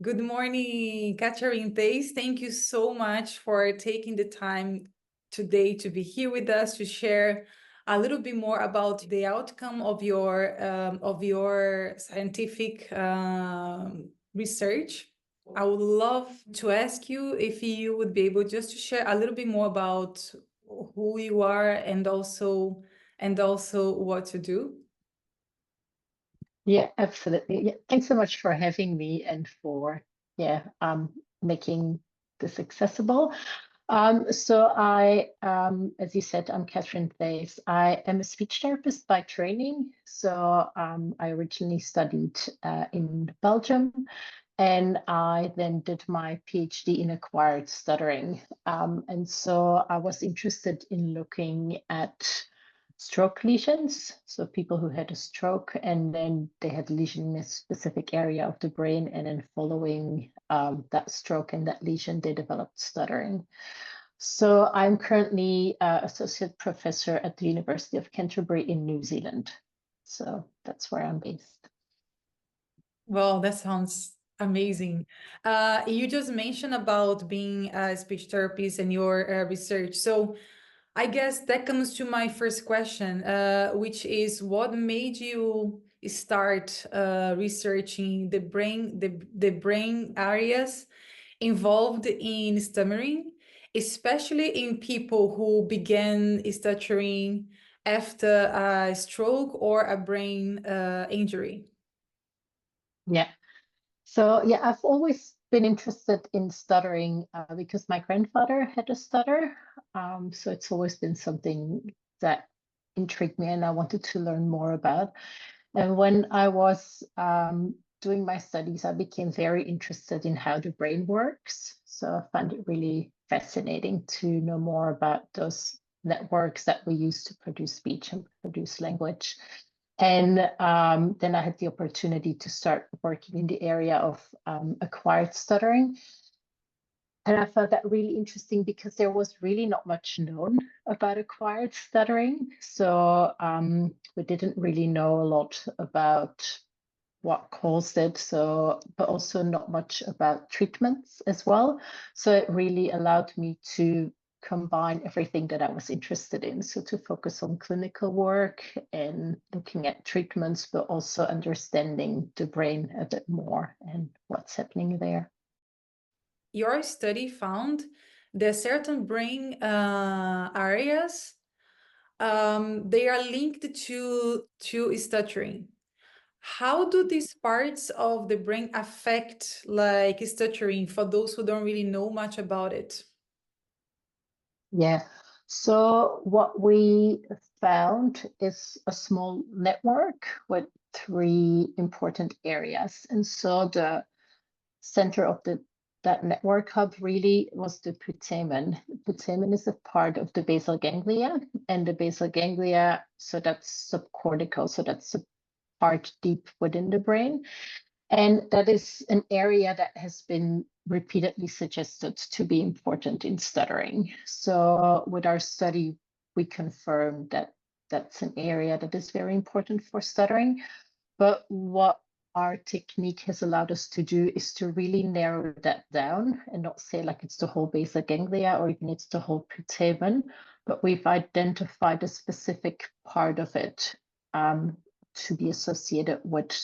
Good morning, Catherine Theis. Thank you so much for taking the time today to be here with us to share a little bit more about the outcome of your scientific research. I would love to ask you if you would be able just to share a little bit more about who you are and also what to do. Yeah, absolutely. Yeah, thanks so much for having me and for making this accessible. So I, as you said, I'm Catherine Theis. I am a speech therapist by training. So I originally studied in Belgium, and I then did my PhD in acquired stuttering. And so I was interested in looking at stroke lesions. So people who had a stroke and then they had lesion in a specific area of the brain, and then following that stroke and that lesion, they developed stuttering. So I'm currently associate professor at the University of Canterbury in New Zealand. So that's where I'm based. Well, that sounds amazing. You just mentioned about being a speech therapist and your research. So I guess that comes to my first question, which is what made you start researching the brain areas involved in stammering, especially in people who began stuttering after a stroke or a brain injury? Yeah. So yeah, I've always been interested in stuttering because my grandfather had a stutter. So it's always been something that intrigued me and I wanted to learn more about. And when I was doing my studies, I became very interested in how the brain works. So I found it really fascinating to know more about those networks that we use to produce speech and produce language. And then I had the opportunity to start working in the area of acquired stuttering. And I found that really interesting because there was really not much known about acquired stuttering. So we didn't really know a lot about what caused it. So, but also not much about treatments as well. So it really allowed me to combine everything that I was interested in. So to focus on clinical work and looking at treatments, but also understanding the brain a bit more and what's happening there. Your study found that certain brain areas they are linked to stuttering. How do these parts of the brain affect like stuttering for those who don't really know much about it? Yeah. So what we found is a small network with three important areas. And so the center of that network hub really was the putamen. Putamen is a part of the basal ganglia, and the basal ganglia, so that's subcortical, so that's the part deep within the brain. And that is an area that has been repeatedly suggested to be important in stuttering. So with our study, we confirmed that that's an area that is very important for stuttering. But what our technique has allowed us to do is to really narrow that down and not say like it's the whole basal ganglia or even it's the whole putamen, but we've identified a specific part of it to be associated with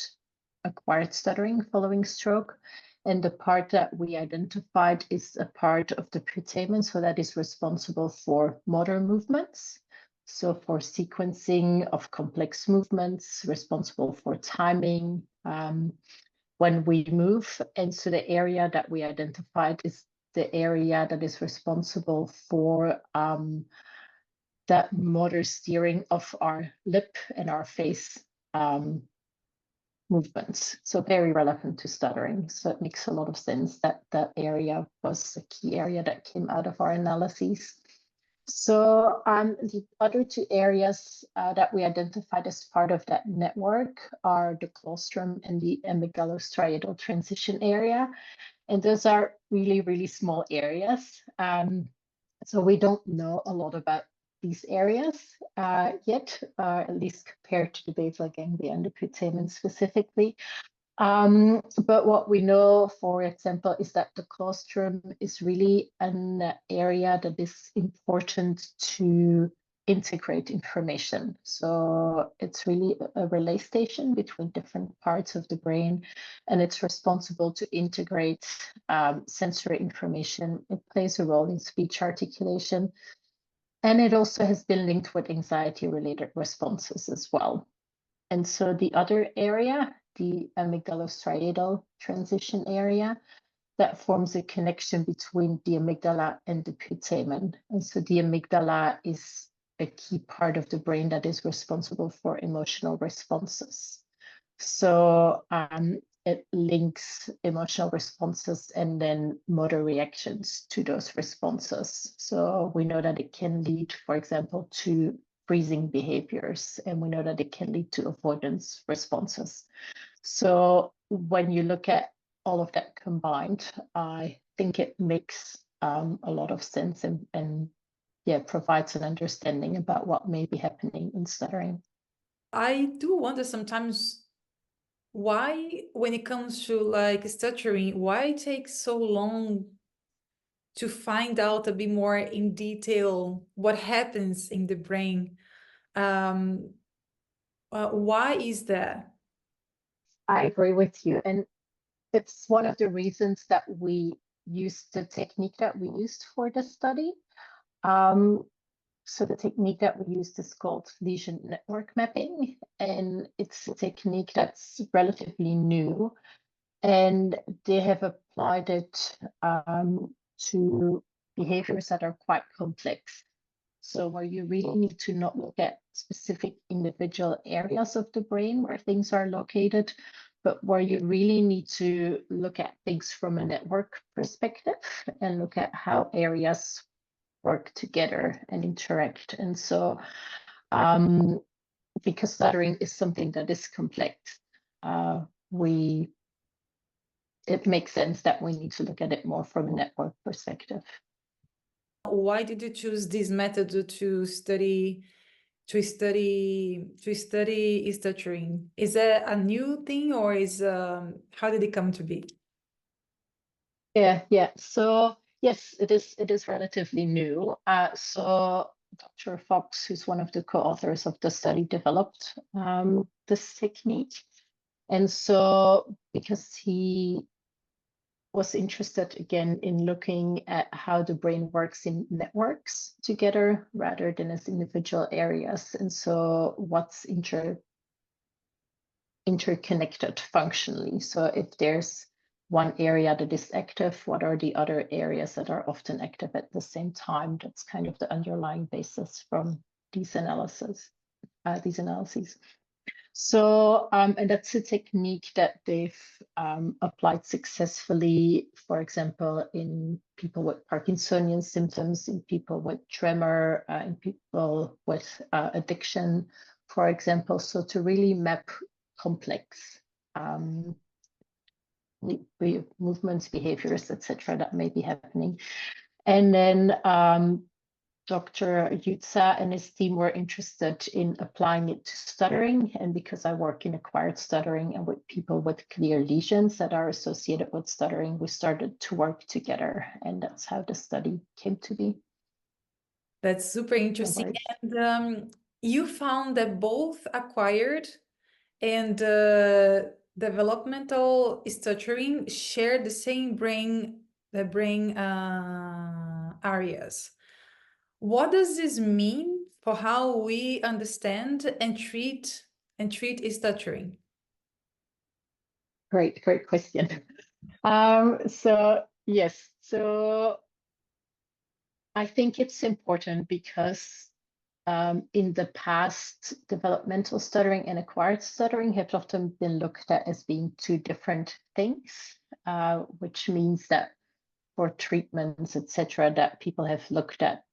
acquired stuttering following stroke. And the part that we identified is a part of the putamen, so that is responsible for motor movements. So for sequencing of complex movements, responsible for timing when we move. And so the area that we identified is the area that is responsible for that motor steering of our lip and our face movements. So very relevant to stuttering. So it makes a lot of sense that that area was a key area that came out of our analyses. So the other two areas that we identified as part of that network are the claustrum and the amygdalostriatal transition area. And those are really, really small areas. So we don't know a lot about these areas yet, at least compared to the basal ganglia and the putamen specifically. But what we know, for example, is that the claustrum is really an area that is important to integrate information. So it's really a relay station between different parts of the brain, and it's responsible to integrate sensory information. It plays a role in speech articulation, and it also has been linked with anxiety-related responses as well. And so the other area, the amygdalostriatal transition area, that forms a connection between the amygdala and the putamen. And so the amygdala is a key part of the brain that is responsible for emotional responses. So it links emotional responses and then motor reactions to those responses. So we know that it can lead, for example, to freezing behaviors, and we know that it can lead to avoidance responses. So when you look at all of that combined, I think it makes a lot of sense and yeah, provides an understanding about what may be happening in stuttering. I do wonder sometimes why, when it comes to like stuttering, why it takes so long to find out a bit more in detail what happens in the brain. Why is that? I agree with you. And it's one of the reasons that we used the technique that we used for the study. So the technique that we used is called lesion network mapping, and it's a technique that's relatively new, and they have applied it to behaviors that are quite complex. So where you really need to not look at specific individual areas of the brain where things are located, but where you really need to look at things from a network perspective and look at how areas work together and interact. And so because stuttering is something that is complex, it makes sense that we need to look at it more from a network perspective. Why did you choose this method to study stuttering? Is that a new thing, or is how did it come to be? Yeah. So yes, it is relatively new. So Dr. Fox, who's one of the co-authors of the study, developed this technique. And so because he was interested again in looking at how the brain works in networks together rather than as individual areas. And so what's interconnected functionally. So if there's one area that is active, what are the other areas that are often active at the same time? That's kind of the underlying basis from these analyses. So, and that's a technique that they've applied successfully, for example, in people with Parkinsonian symptoms, in people with tremor, in people with addiction, for example. So to really map complex movements, behaviors, etc., that may be happening. And then Dr. Yutza and his team were interested in applying it to stuttering. And because I work in acquired stuttering and with people with clear lesions that are associated with stuttering, we started to work together. And that's how the study came to be. That's super interesting. And you found that both acquired and developmental stuttering share the same brain areas. What does this mean for how we understand and treat stuttering? Great question. So yes, so I think it's important because in the past, developmental stuttering and acquired stuttering have often been looked at as being two different things, which means that for treatments, etc., that people have looked at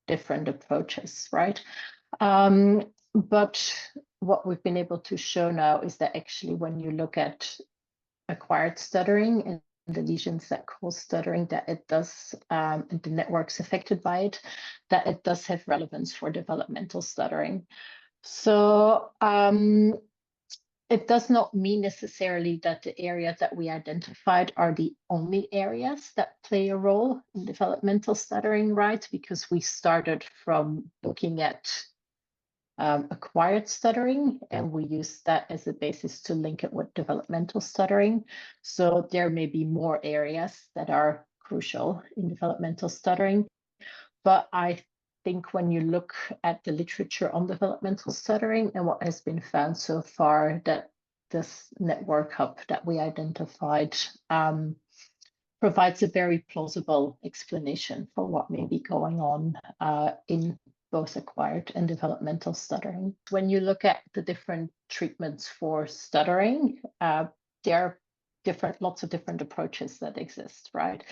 different approaches, right? But what we've been able to show now is that actually when you look at acquired stuttering and the lesions that cause stuttering, that it does, and the networks affected by it, that it does have relevance for developmental stuttering. So it does not mean necessarily that the areas that we identified are the only areas that play a role in developmental stuttering, right? Because we started from looking at acquired stuttering, and we use that as a basis to link it with developmental stuttering. So there may be more areas that are crucial in developmental stuttering. But I think when you look at the literature on developmental stuttering and what has been found so far, that this network hub that we identified provides a very plausible explanation for what may be going on in both acquired and developmental stuttering. When you look at the different treatments for stuttering, there are lots of different approaches that exist, right?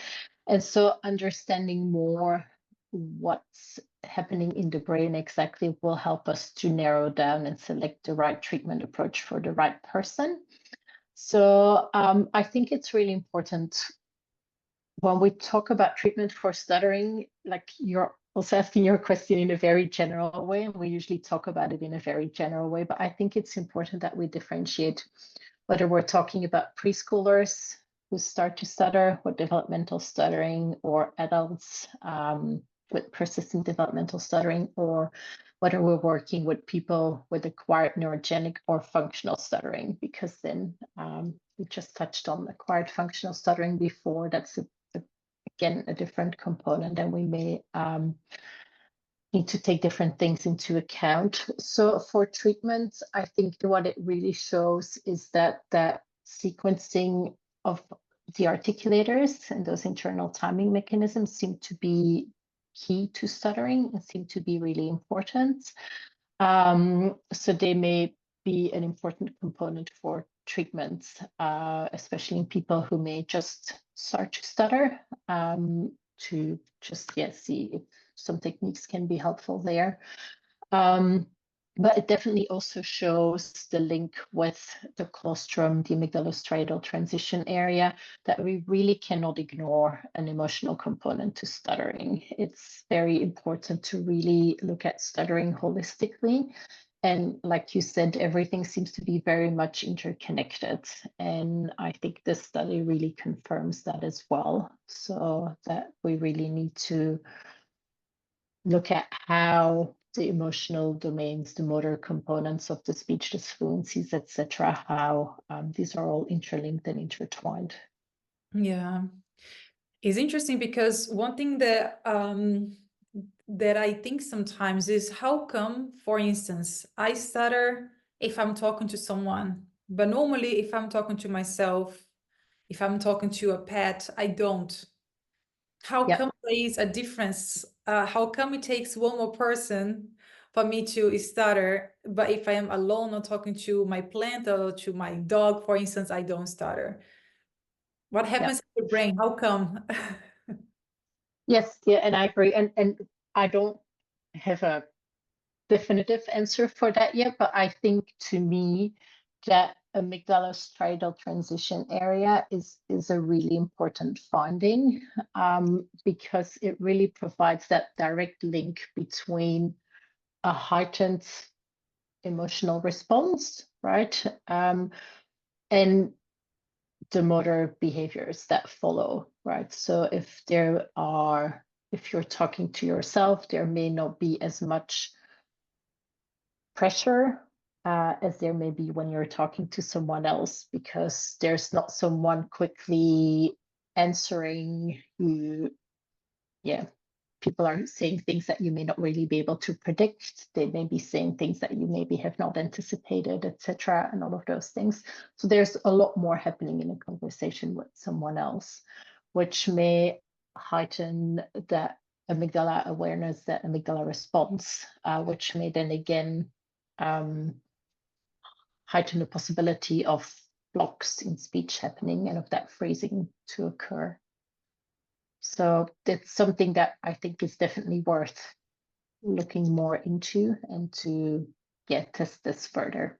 And so understanding more what's happening in the brain exactly will help us to narrow down and select the right treatment approach for the right person. So I think it's really important when we talk about treatment for stuttering, like you're also asking your question in a very general way, and we usually talk about it in a very general way, but I think it's important that we differentiate whether we're talking about preschoolers who start to stutter with developmental stuttering, or adults with persistent developmental stuttering, or whether we're working with people with acquired neurogenic or functional stuttering, because then we just touched on acquired functional stuttering before. That's again a different component, and we may need to take different things into account. So for treatment, I think what it really shows is that the sequencing of the articulators and those internal timing mechanisms seem to be key to stuttering and seem to be really important. So they may be an important component for treatments, especially in people who may just start to stutter, to just see if some techniques can be helpful there. But it definitely also shows the link with the claustrum, the amygdalostriatal transition area, that we really cannot ignore an emotional component to stuttering. It's very important to really look at stuttering holistically. And like you said, everything seems to be very much interconnected. And I think this study really confirms that as well. So that we really need to look at how the emotional domains, the motor components of the speech, the fluencies, etc., how these are all interlinked and intertwined. Yeah, it's interesting because one thing that that I think sometimes is how come, for instance, I stutter if I'm talking to someone, but normally if I'm talking to myself, if I'm talking to a pet, I don't. How come there is a difference? How come it takes one more person for me to stutter, but if I am alone or talking to my plant or to my dog, for instance, I don't stutter? What happens in the brain? How come? Yes, yeah, and I agree. And I don't have a definitive answer for that yet, but I think to me that amygdalostriatal transition area is a really important finding, because it really provides that direct link between a heightened emotional response, right, and the motor behaviors that follow, right? So if you're talking to yourself, there may not be as much pressure as there may be when you're talking to someone else, because there's not someone quickly answering who, people are saying things that you may not really be able to predict. They may be saying things that you maybe have not anticipated, etc., and all of those things. So there's a lot more happening in a conversation with someone else, which may heighten that amygdala awareness, that amygdala response, which may then again heighten the possibility of blocks in speech happening and of that phrasing to occur. So that's something that I think is definitely worth looking more into and to test this further.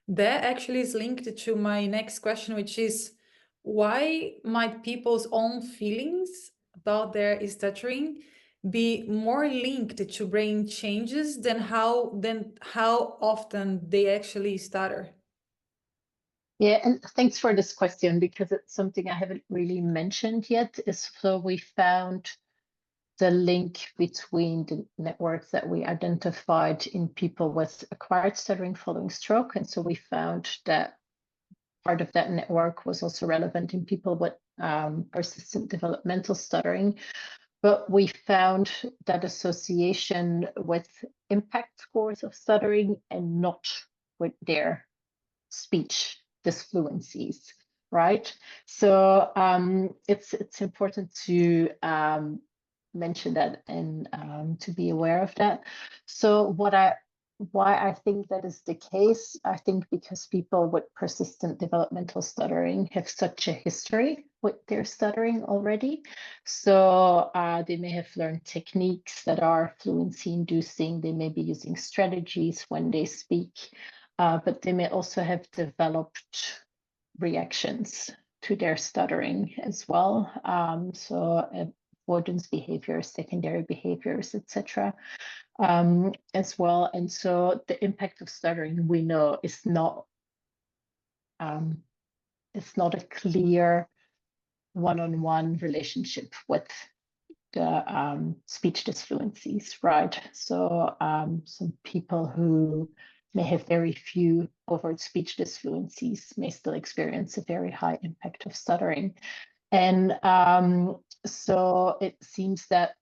That actually is linked to my next question, which is why might people's own feelings about their stuttering be more linked to brain changes than how often they actually stutter? Yeah, and thanks for this question, because it's something I haven't really mentioned yet. So we found the link between the networks that we identified in people with acquired stuttering following stroke. And so we found that part of that network was also relevant in people with persistent developmental stuttering. But we found that association with impact scores of stuttering and not with their speech disfluencies, right? So it's important to mention that and to be aware of that. So why I think that is the case, I think because people with persistent developmental stuttering have such a history with their stuttering already. So they may have learned techniques that are fluency inducing. They may be using strategies when they speak, but they may also have developed reactions to their stuttering as well. So avoidance behaviors, secondary behaviors, etc. As well. And so the impact of stuttering, we know, is not a clear one-on-one relationship with the speech disfluencies, right? So some people who may have very few overt speech disfluencies may still experience a very high impact of stuttering. And so it seems that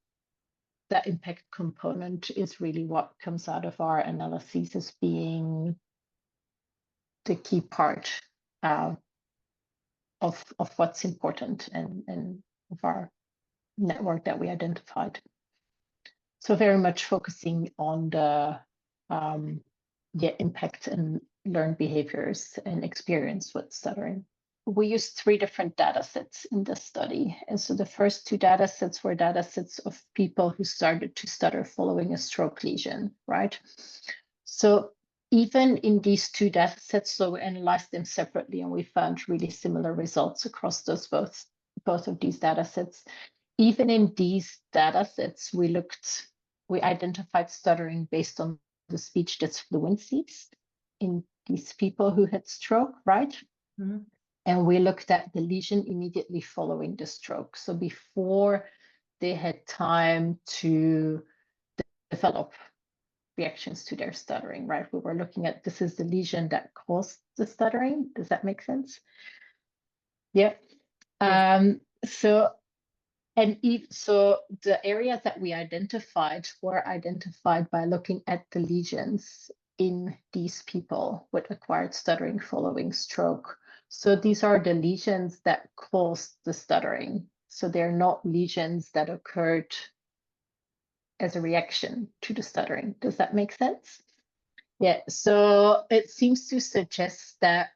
that impact component is really what comes out of our analyses as being the key part of what's important and of our network that we identified. So very much focusing on the impact and learned behaviors and experience with stuttering. We used 3 different data sets in this study. And so the first 2 data sets were data sets of people who started to stutter following a stroke lesion, right? So even in these 2 data sets, so we analyzed them separately and we found really similar results across those both of these data sets. Even in these data sets, we identified stuttering based on the speech disfluencies in these people who had stroke, right? Mm-hmm. And we looked at the lesion immediately following the stroke. So before they had time to develop reactions to their stuttering, right? We were looking at, this is the lesion that caused the stuttering. Does that make sense? Yeah. So the areas that we identified were identified by looking at the lesions in these people with acquired stuttering following stroke. So these are the lesions that caused the stuttering. So they're not lesions that occurred as a reaction to the stuttering. Does that make sense? Yeah, so it seems to suggest that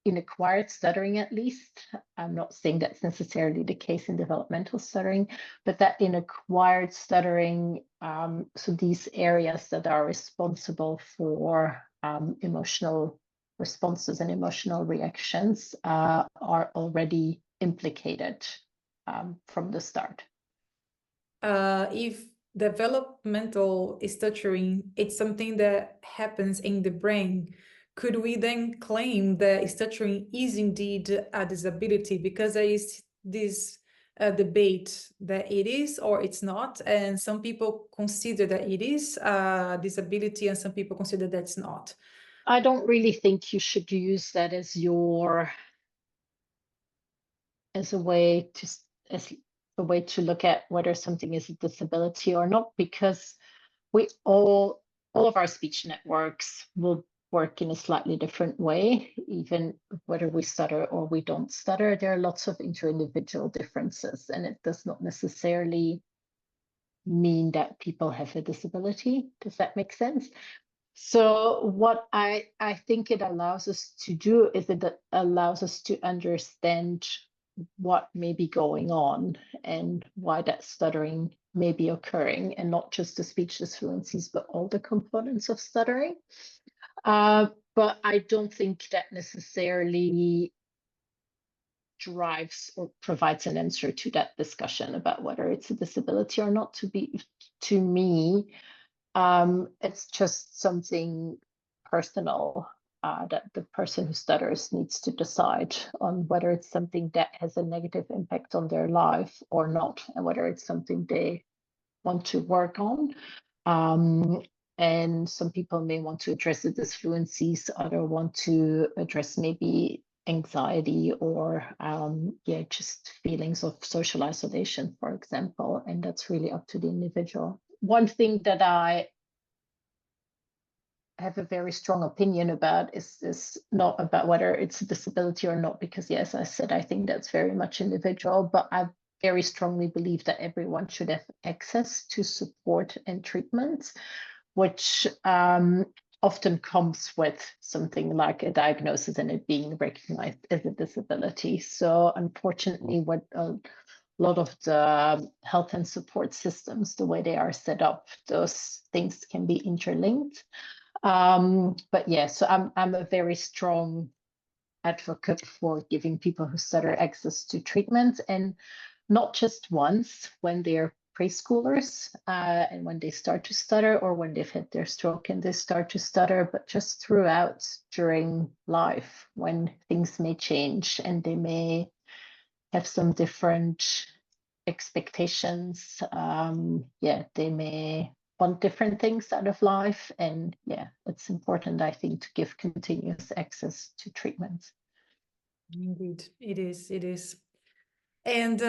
in acquired stuttering, at least, I'm not saying that's necessarily the case in developmental stuttering, but that in acquired stuttering, so these areas that are responsible for emotional responses and emotional reactions are already implicated from the start. If developmental stuttering, it's something that happens in the brain, could we then claim that stuttering is indeed a disability? Because there is this debate that it is or it's not, and some people consider that it is a disability and some people consider that it's not. I don't really think you should use that as a way to look at whether something is a disability or not, because we all of our speech networks will work in a slightly different way, even whether we stutter or we don't stutter. There are lots of inter-individual differences, and it does not necessarily mean that people have a disability. Does that make sense? So what I think it allows us to do is it allows us to understand what may be going on and why that stuttering may be occurring, and not just the speech disfluencies, but all the components of stuttering. But I don't think that necessarily drives or provides an answer to that discussion about whether it's a disability or not. To me, it's just something personal that the person who stutters needs to decide on whether it's something that has a negative impact on their life or not, and whether it's something they want to work on. And some people may want to address the disfluencies, others want to address maybe anxiety or just feelings of social isolation, for example, and that's really up to the individual. One thing that I have a very strong opinion about is not about whether it's a disability or not, because yes, I said I think that's very much individual, but I very strongly believe that everyone should have access to support and treatment, which often comes with something like a diagnosis and it being recognized as a disability. So unfortunately, what a lot of the health and support systems, the way they are set up, those things can be interlinked. But yeah, so I'm a very strong advocate for giving people who stutter access to treatment, and not just once when they're preschoolers and when they start to stutter, or when they've had their stroke and they start to stutter, but just throughout during life when things may change and they may have some different expectations. They may want different things out of life, and it's important, I think, to give continuous access to treatment. Indeed, it is. And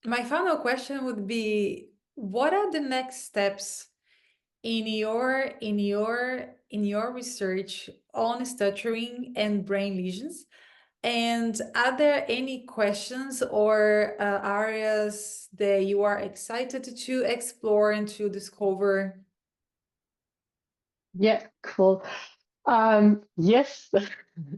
my final question would be, what are the next steps in your research on stuttering and brain lesions? And are there any questions or areas that you are excited to explore and to discover? Yeah, cool. Yes,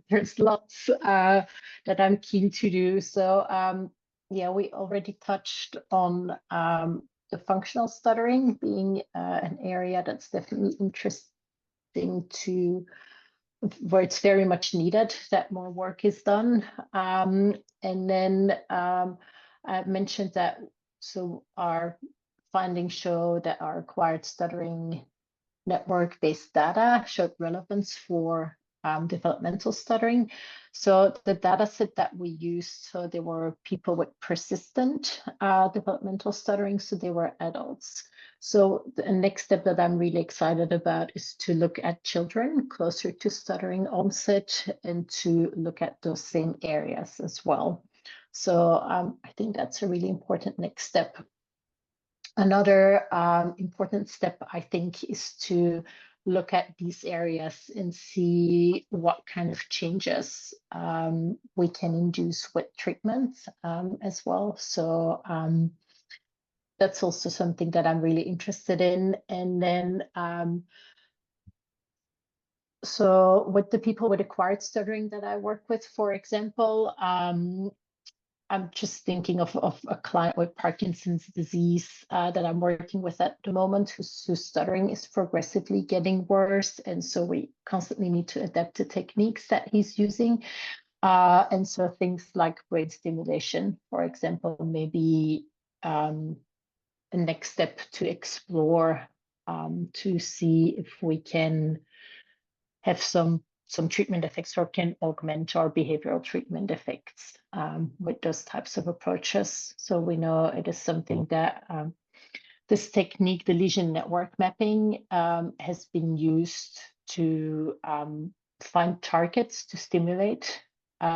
there's lots that I'm keen to do. So we already touched on the functional stuttering being an area that's definitely interesting to, where it's very much needed that more work is done. And then I mentioned that, so our findings show that our acquired stuttering network-based data showed relevance for developmental stuttering. So the data set that we used, so there were people with persistent developmental stuttering, so they were adults. So the next step that I'm really excited about is to look at children closer to stuttering onset and to look at those same areas as well. So I think that's a really important next step. Another important step, I think, is to look at these areas and see what kind of changes we can induce with treatment as well. So that's also something that I'm really interested in. And then so with the people with acquired stuttering that I work with, for example, I'm just thinking of a client with Parkinson's disease that I'm working with at the moment, whose stuttering is progressively getting worse. And so we constantly need to adapt the techniques that he's using. And so things like brain stimulation, for example, may be a next step to explore to see if we can have some treatment effects or can augment our behavioral treatment effects with those types of approaches. So we know it is something that this technique, the lesion network mapping, has been used to find targets to stimulate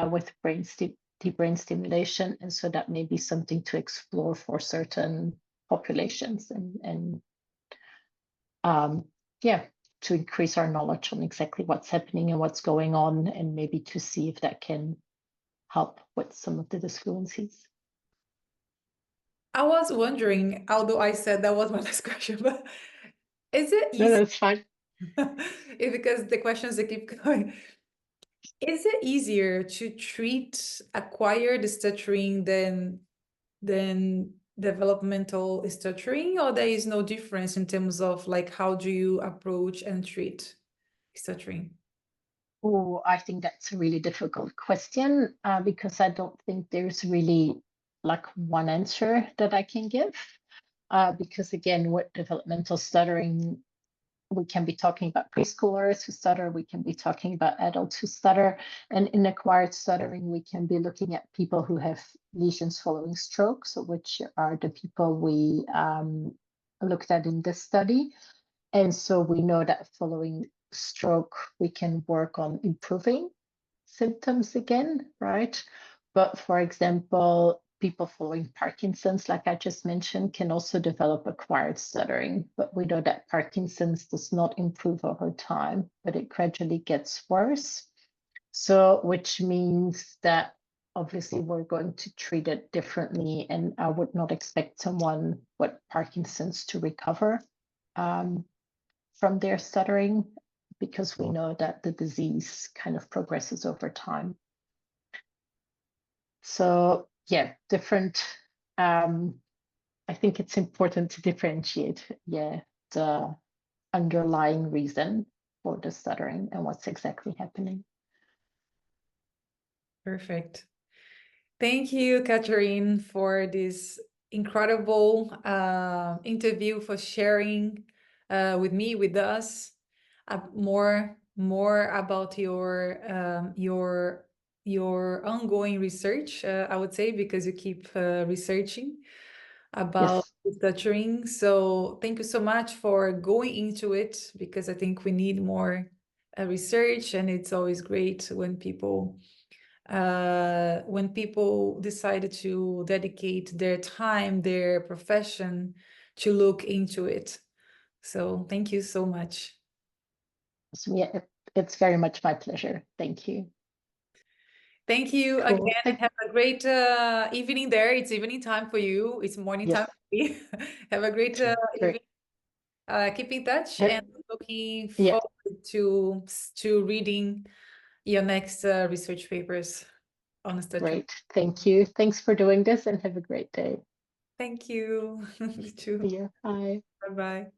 with deep brain stimulation. And so that may be something to explore for certain populations and to increase our knowledge on exactly what's happening and what's going on, and maybe to see if that can help with some of the disfluencies. I was wondering, although I said that was my last question, but is it No, easy? that's fine. Because the questions that keep going. Is it easier to treat acquired stuttering than developmental stuttering, or there is no difference in terms of like how do you approach and treat stuttering? Oh, I think that's a really difficult question because I don't think there's really like one answer that I can give. Because again, with developmental stuttering, we can be talking about preschoolers who stutter, we can be talking about adults who stutter, and in acquired stuttering, we can be looking at people who have lesions following stroke, so which are the people we looked at in this study. And so we know that following stroke, we can work on improving symptoms again, right? But for example, people following Parkinson's, like I just mentioned, can also develop acquired stuttering. But we know that Parkinson's does not improve over time, but it gradually gets worse. So, which means that obviously we're going to treat it differently, and I would not expect someone with Parkinson's to recover from their stuttering, because we know that the disease kind of progresses over time. So yeah, different. I think it's important to differentiate, the underlying reason for the stuttering and what's exactly happening. Perfect. Thank you, Catherine, for this incredible interview, for sharing with me, with us, more about your ongoing research. I would say, because you keep researching about Yes, stuttering. So thank you so much for going into it, because I think we need more research, and it's always great when people decide to dedicate their time, their profession, to look into it. So thank you so much. so yeah, it's very much my pleasure. Thank you. Thank you Cool. again. Have a great evening there. It's evening time for you. It's morning Yes, time for me. Have a great great. evening. Keep in touch, Yep. and looking Yeah, forward to reading your next research papers on stuttering. great. Thank you. Thanks for doing this and have a great day. Thank you. You too. See you. Bye. Bye-bye.